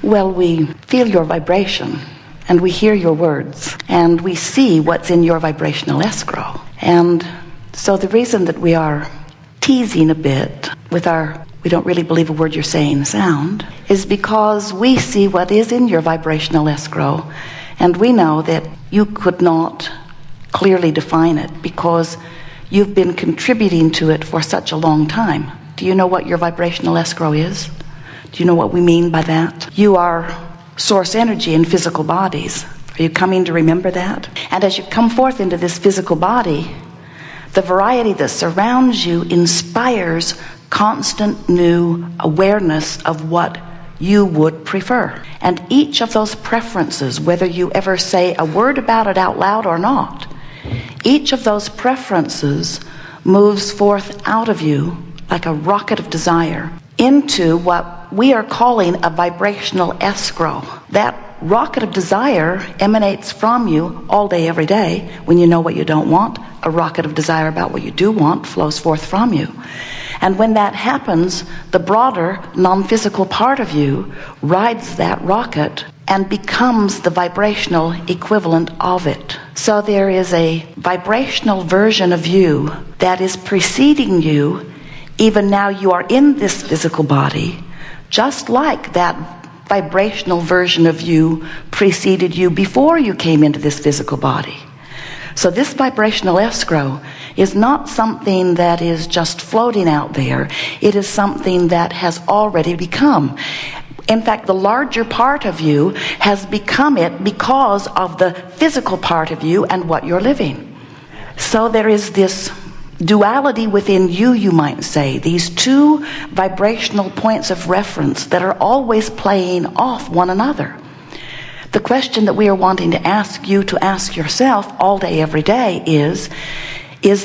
Well, we feel your vibration, and we hear your words, and we see what's in your vibrational escrow. And so the reason that we are teasing a bit with our "we don't really believe a word you're saying" sound is because we see what is in your vibrational escrow, and we know that you could not clearly define it because you've been contributing to it for such a long time. Do you know what your vibrational escrow is? Do you know what we mean by that? You are source energy in physical bodies. Are you coming to remember that? And as you come forth into this physical body, the variety that surrounds you inspires constant new awareness of what you would prefer. And each of those preferences, whether you ever say a word about it out loud or not, each of those preferences moves forth out of you like a rocket of desire into what we are calling a vibrational escrow. That rocket of desire emanates from you all day, every day. When you know what you don't want, a rocket of desire about what you do want flows forth from you. And when that happens, the broader, non-physical part of you rides that rocket and becomes the vibrational equivalent of it. So there is a vibrational version of you that is preceding you. Even now you are in this physical body, just like that vibrational version of you preceded you before you came into this physical body. So this vibrational escrow is not something that is just floating out there. It is something that has already become. In fact, the larger part of you has become it because of the physical part of you and what you're living. So there is this duality within you, you might say, these two vibrational points of reference that are always playing off one another. The question that we are wanting to ask you to ask yourself all day, every day is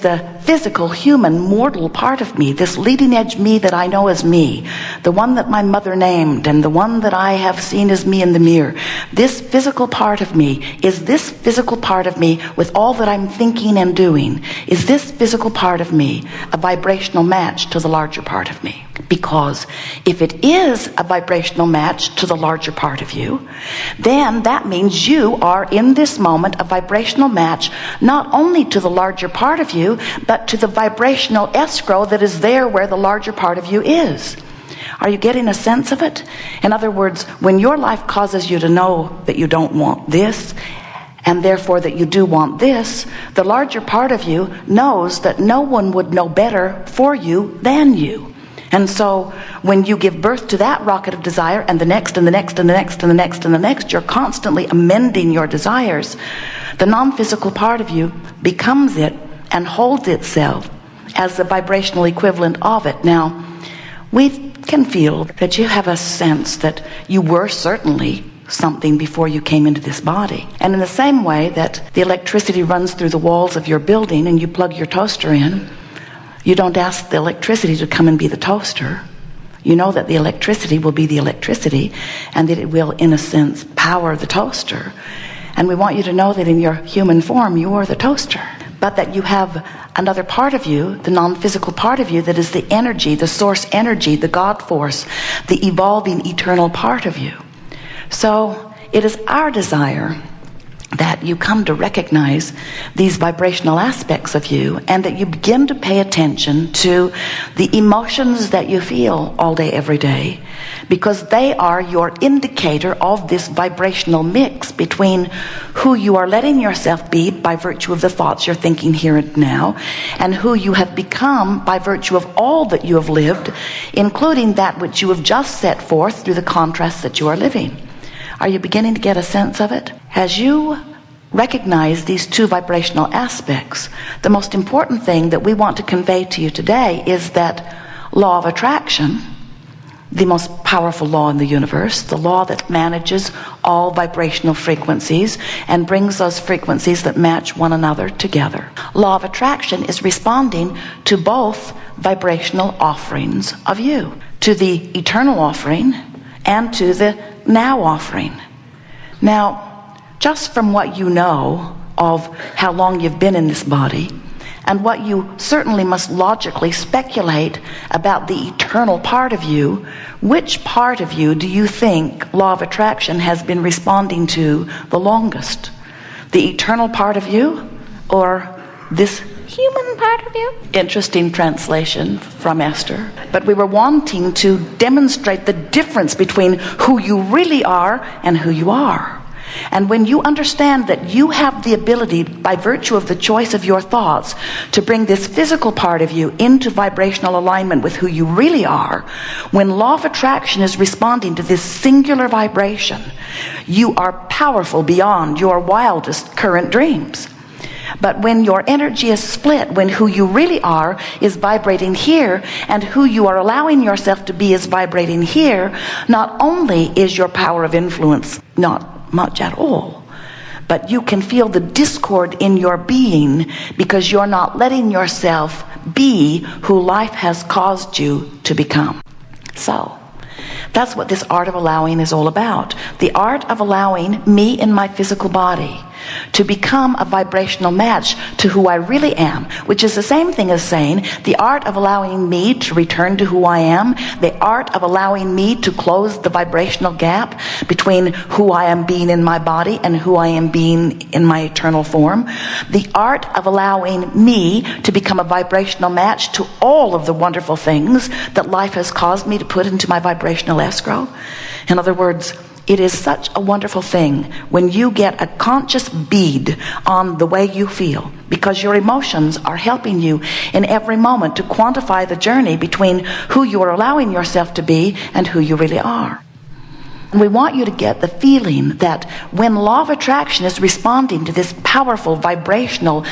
the physical, human, mortal part of me, this leading edge me that I know as me, the one that my mother named and the one that I have seen as me in the mirror, this physical part of me, is this physical part of me with all that I'm thinking and doing, is this physical part of me a vibrational match to the larger part of me? Because if it is a vibrational match to the larger part of you, then that means you are in this moment a vibrational match not only to the larger part of you, but to the vibrational escrow that is there where the larger part of you is. Are you getting a sense of it? In other words, when your life causes you to know that you don't want this, and therefore that you do want this, the larger part of you knows that no one would know better for you than you. And so when you give birth to that rocket of desire and the next and the next and the next and the next and the next, you're constantly amending your desires. The non-physical part of you becomes it and holds itself as the vibrational equivalent of it. Now, we can feel that you have a sense that you were certainly something before you came into this body. And in the same way that the electricity runs through the walls of your building and you plug your toaster in, you don't ask the electricity to come and be the toaster. You know that the electricity will be the electricity and that it will, in a sense, power the toaster. And we want you to know that in your human form, you are the toaster. But that you have another part of you, the non-physical part of you, that is the energy, the source energy, the God force, the evolving eternal part of you. So it is our desire that you come to recognize these vibrational aspects of you and that you begin to pay attention to the emotions that you feel all day, every day, because they are your indicator of this vibrational mix between who you are letting yourself be by virtue of the thoughts you're thinking here and now, and who you have become by virtue of all that you have lived, including that which you have just set forth through the contrasts that you are living. Are you beginning to get a sense of it? As you recognize these two vibrational aspects, the most important thing that we want to convey to you today is that law of attraction, the most powerful law in the universe, the law that manages all vibrational frequencies and brings those frequencies that match one another together. Law of attraction is responding to both vibrational offerings of you, to the eternal offering and to the now offering. Now, just from what you know of how long you've been in this body And what you certainly must logically speculate about the eternal part of you, which part of you do you think law of attraction has been responding to the longest? The eternal part of you, or this human part of you? Interesting translation from Esther. But we were wanting to demonstrate the difference between who you really are and who you are. And when you understand that you have the ability, by virtue of the choice of your thoughts, to bring this physical part of you into vibrational alignment with who you really are, when law of attraction is responding to this singular vibration, you are powerful beyond your wildest current dreams. But when your energy is split, when who you really are is vibrating here, and who you are allowing yourself to be is vibrating here, not only is your power of influence not much at all, but you can feel the discord in your being because you're not letting yourself be who life has caused you to become. So that's what this art of allowing is all about. The art of allowing me in my physical body to become a vibrational match to who I really am, which is the same thing as saying the art of allowing me to return to who I am, the art of allowing me to close the vibrational gap between who I am being in my body and who I am being in my eternal form, the art of allowing me to become a vibrational match to all of the wonderful things that life has caused me to put into my vibrational escrow. In other words, it is such a wonderful thing when you get a conscious bead on the way you feel, because your emotions are helping you in every moment to quantify the journey between who you are allowing yourself to be and who you really are. And we want you to get the feeling that when law of attraction is responding to this powerful vibrational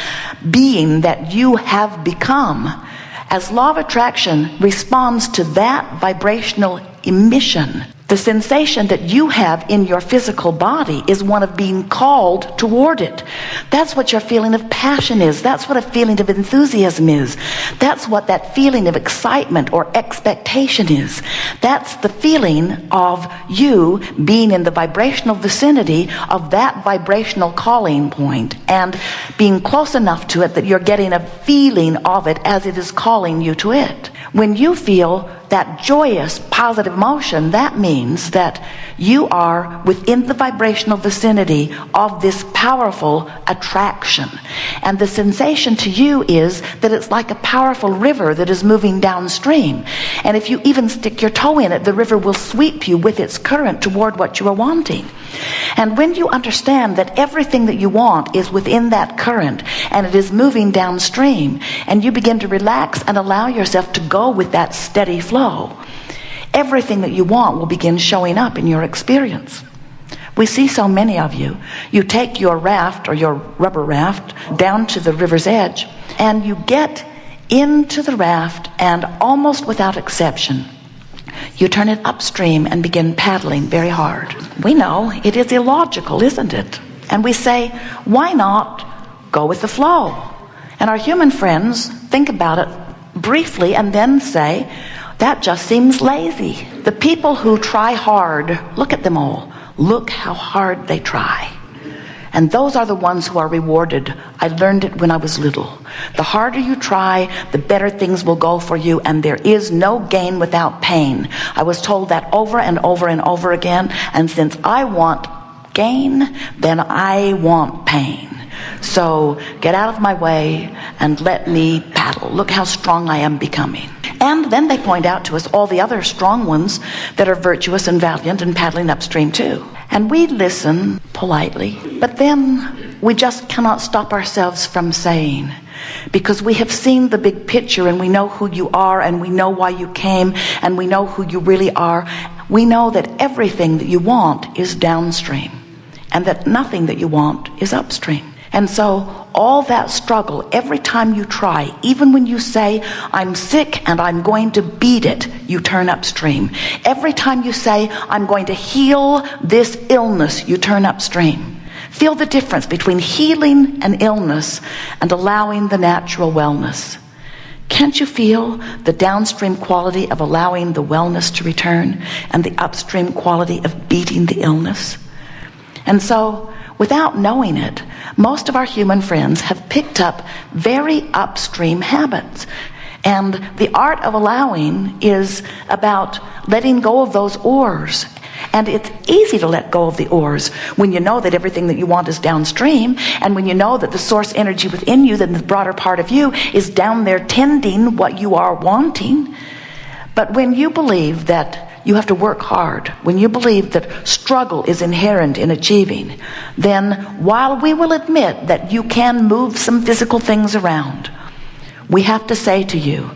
being that you have become, as law of attraction responds to that vibrational emission, the sensation that you have in your physical body is one of being called toward it. That's what your feeling of passion is. That's what a feeling of enthusiasm is. That's what that feeling of excitement or expectation is. That's the feeling of you being in the vibrational vicinity of that vibrational calling point and being close enough to it that you're getting a feeling of it as it is calling you to it. When you feel that joyous, positive emotion, that means that you are within the vibrational vicinity of this powerful attraction. And the sensation to you is that it's like a powerful river that is moving downstream. And if you even stick your toe in it, the river will sweep you with its current toward what you are wanting. And when you understand that everything that you want is within that current and it is moving downstream, and you begin to relax and allow yourself to go with that steady flow, everything that you want will begin showing up in your experience. We see so many of you. You take your raft or your rubber raft down to the river's edge, and you get into the raft, and almost without exception, you turn it upstream and begin paddling very hard. We know it is illogical, isn't it? And we say, why not go with the flow? And our human friends think about it briefly and then say, that just seems lazy. The people who try hard, look at them all. Look how hard they try. And those are the ones who are rewarded. I learned it when I was little. The harder you try, the better things will go for you, and there is no gain without pain. I was told that over and over and over again, and since I want gain, then I want pain. So get out of my way and let me paddle. Look how strong I am becoming. And then they point out to us all the other strong ones that are virtuous and valiant and paddling upstream too. And we listen politely, but then we just cannot stop ourselves from saying, because we have seen the big picture and we know who you are and we know why you came and we know who you really are. We know that everything that you want is downstream and that nothing that you want is upstream. And so all that struggle, every time you try, even when you say, I'm sick and I'm going to beat it, you turn upstream. Every time you say, I'm going to heal this illness, you turn upstream. Feel the difference between healing an illness and allowing the natural wellness. Can't you feel the downstream quality of allowing the wellness to return and the upstream quality of beating the illness? And so, without knowing it, Most of our human friends have picked up very upstream habits. And the art of allowing is about letting go of those oars. And it's easy to let go of the oars when you know that everything that you want is downstream, and when you know that the source energy within you, that the broader part of you, is down there tending what you are wanting. But when you believe that you have to work hard, when you believe that struggle is inherent in achieving, then while we will admit that you can move some physical things around, we have to say to you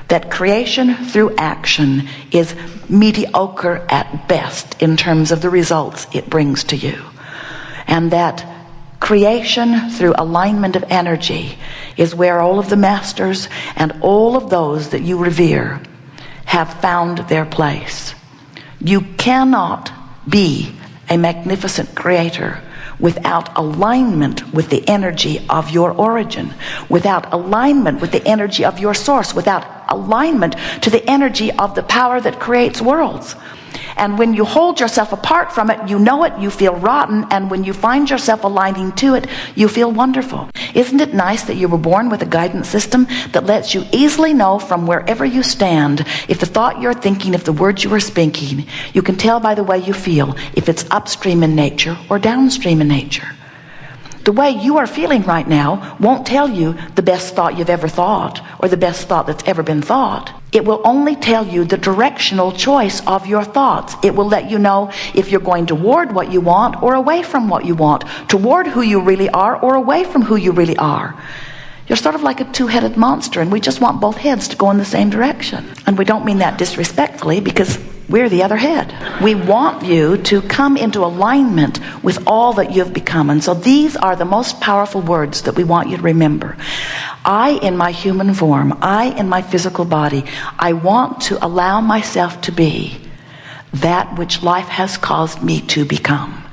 that creation through action is mediocre at best in terms of the results it brings to you. And that creation through alignment of energy is where all of the masters and all of those that you revere have found their place. You cannot be a magnificent creator without alignment with the energy of your origin, without alignment with the energy of your source, without alignment to the energy of the power that creates worlds. And when you hold yourself apart from it, you know it, you feel rotten, and when you find yourself aligning to it, you feel wonderful. Isn't it nice that you were born with a guidance system that lets you easily know from wherever you stand if the thought you're thinking, if the words you are speaking, you can tell by the way you feel if it's upstream in nature or downstream in nature. The way you are feeling right now won't tell you the best thought you've ever thought or the best thought that's ever been thought. It will only tell you the directional choice of your thoughts. It will let you know if you're going toward what you want or away from what you want, toward who you really are or away from who you really are. You're sort of like a two-headed monster, and we just want both heads to go in the same direction. And we don't mean that disrespectfully, because we're the other head. We want you to come into alignment with all that you've become. And so these are the most powerful words that we want you to remember. I, in my human form, I, in my physical body, I want to allow myself to be that which life has caused me to become.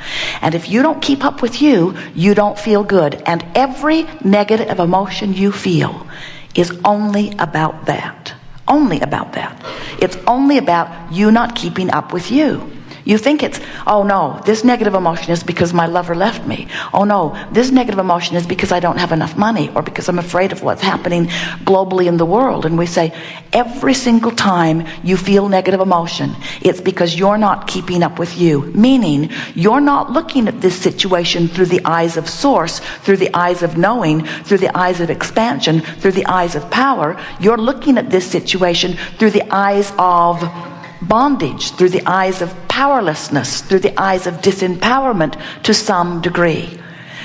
And if you don't keep up with you, you don't feel good. And every negative emotion you feel is only about that. Only about that. It's only about you not keeping up with you. You think it's, oh no, this negative emotion is because my lover left me. Oh no, this negative emotion is because I don't have enough money, or because I'm afraid of what's happening globally in the world. And we say, every single time you feel negative emotion, it's because you're not keeping up with you. Meaning, you're not looking at this situation through the eyes of source, through the eyes of knowing, through the eyes of expansion, through the eyes of power. You're looking at this situation through the eyes of bondage, through the eyes of powerlessness, through the eyes of disempowerment to some degree.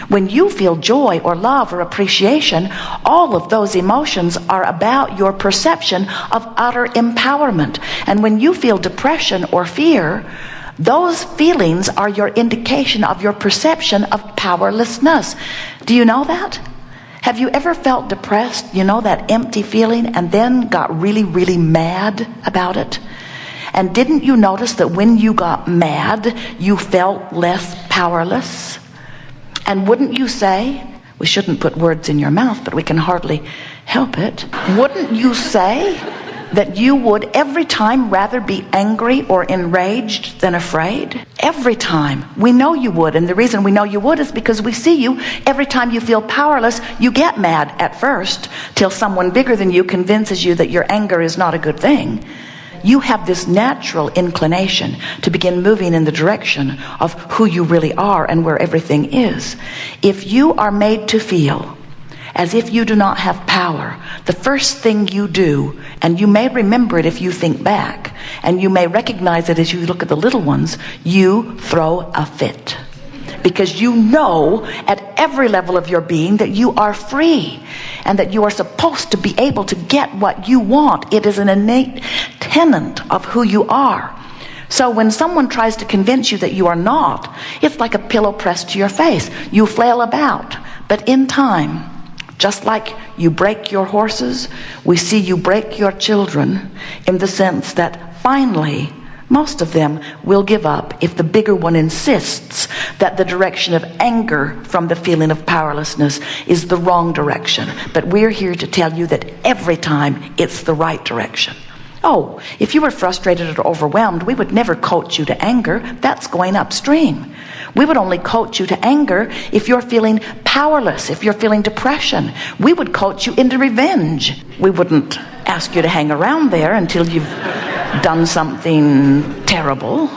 When you feel joy or love or appreciation, all of those emotions are about your perception of utter empowerment. And when you feel depression or fear, those feelings are your indication of your perception of powerlessness. Do you know that? Have you ever felt depressed, you know, that empty feeling, and then got really, really mad about it? And didn't you notice that when you got mad, you felt less powerless? And wouldn't you say, we shouldn't put words in your mouth, but we can hardly help it. Wouldn't you say that you would every time rather be angry or enraged than afraid? Every time. We know you would. And the reason we know you would is because we see you. Every time you feel powerless, you get mad at first, till someone bigger than you convinces you that your anger is not a good thing. You have this natural inclination to begin moving in the direction of who you really are and where everything is. If you are made to feel as if you do not have power, the first thing you do, and you may remember it if you think back, and you may recognize it as you look at the little ones, you throw a fit. Because you know at every level of your being that you are free and that you are supposed to be able to get what you want. It is an innate tenet of who you are. So when someone tries to convince you that you are not, it's like a pillow pressed to your face. You flail about. But in time, just like you break your horses, we see you break your children, in the sense that finally most of them will give up if the bigger one insists that the direction of anger from the feeling of powerlessness is the wrong direction. But we're here to tell you that every time it's the right direction. Oh, if you were frustrated or overwhelmed, we would never coach you to anger. That's going upstream. We would only coach you to anger if you're feeling powerless, if you're feeling depression. We would coach you into revenge. We wouldn't ask you to hang around there until you've done something terrible.